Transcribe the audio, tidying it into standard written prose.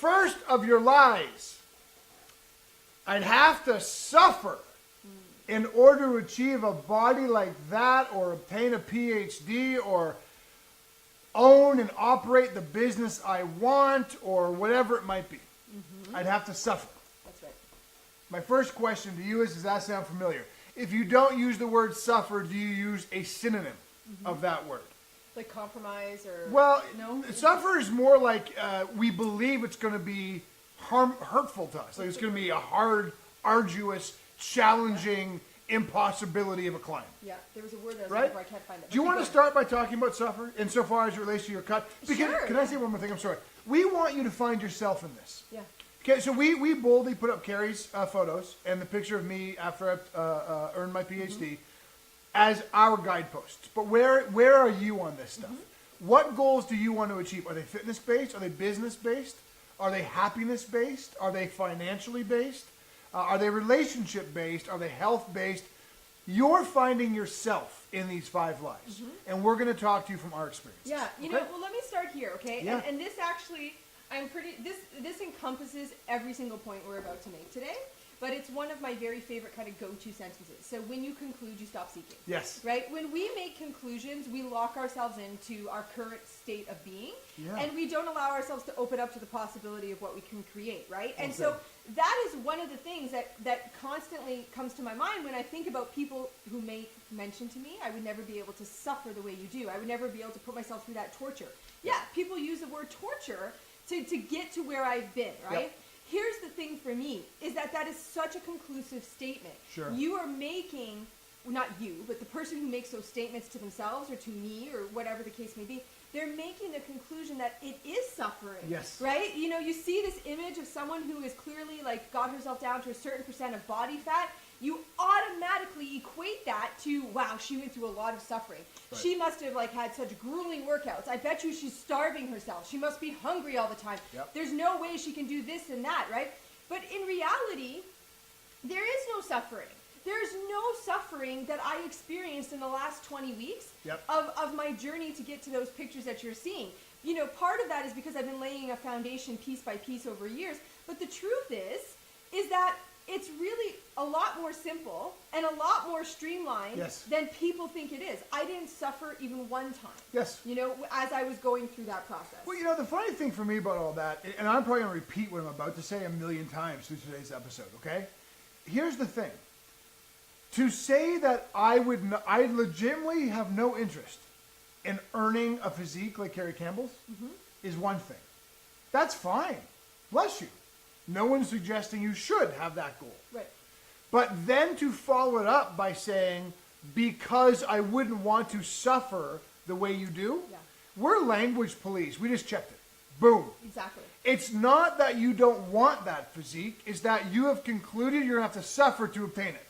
first of your lies. I'd have to suffer in order to achieve a body like that, or obtain a PhD, or own and operate the business I want, or whatever it might be. Mm-hmm. I'd have to suffer. That's right. My first question to you is, does that sound familiar? If you don't use the word suffer, do you use a synonym of that word? Like compromise or... Well, no? Suffer is more like we believe it's going to be hurtful to us. Like it's going to be a hard, arduous, challenging impossibility of a climb. Yeah, there was a word that I was right? looking for, I can't find it. Do you want to start by talking about suffer insofar as it relates to your cut? Because, sure. Can I say one more thing? I'm sorry. We want you to find yourself in this. Yeah. Okay, so we boldly put up Carrie's photos and the picture of me after I earned my PhD as our guideposts. But where are you on this stuff? What goals do you want to achieve? Are they fitness-based? Are they business-based? Are they happiness-based? Are they financially based? Are they relationship-based? Are they health-based? You're finding yourself in these 5 lies. And we're going to talk to you from our experience. Yeah, you know, well, let me start here, okay? Yeah. And this actually, this encompasses every single point we're about to make today, but it's one of my very favorite kind of go-to sentences. So when you conclude, you stop seeking. Yes. Right? When we make conclusions, we lock ourselves into our current state of being, and we don't allow ourselves to open up to the possibility of what we can create, right? And so that is one of the things that constantly comes to my mind when I think about people who may mention to me, I would never be able to suffer the way you do. I would never be able to put myself through that torture. Yeah, people use the word torture to get to where I've been, right? Yep. Here's the thing for me, is that is such a conclusive statement. Sure. You are making, well, not you, but the person who makes those statements to themselves or to me or whatever the case may be, they're making the conclusion that it is suffering. Yes. Right? You know, you see this image of someone who is clearly like got herself down to a certain percent of body fat. You automatically equate that to, wow, she went through a lot of suffering. Right. She must have like had such grueling workouts. I bet you she's starving herself. She must be hungry all the time. Yep. There's no way she can do this and that, right? But in reality, there is no suffering. There's no suffering that I experienced in the last 20 weeks of my journey to get to those pictures that you're seeing. You know, part of that is because I've been laying a foundation piece by piece over years. But the truth is that it's really a lot more simple and a lot more streamlined than people think it is. I didn't suffer even one time. Yes. You know, as I was going through that process. Well, you know, the funny thing for me about all that, and I'm probably going to repeat what I'm about to say a million times through today's episode, okay? Here's the thing. To say that I legitimately have no interest in earning a physique like Carrie Campbell's is one thing. That's fine. Bless you. No one's suggesting you should have that goal. Right. But then to follow it up by saying, because I wouldn't want to suffer the way you do, we're language police. We just checked it. Boom. Exactly. It's not that you don't want that physique. It's that you have concluded you're going to have to suffer to obtain it.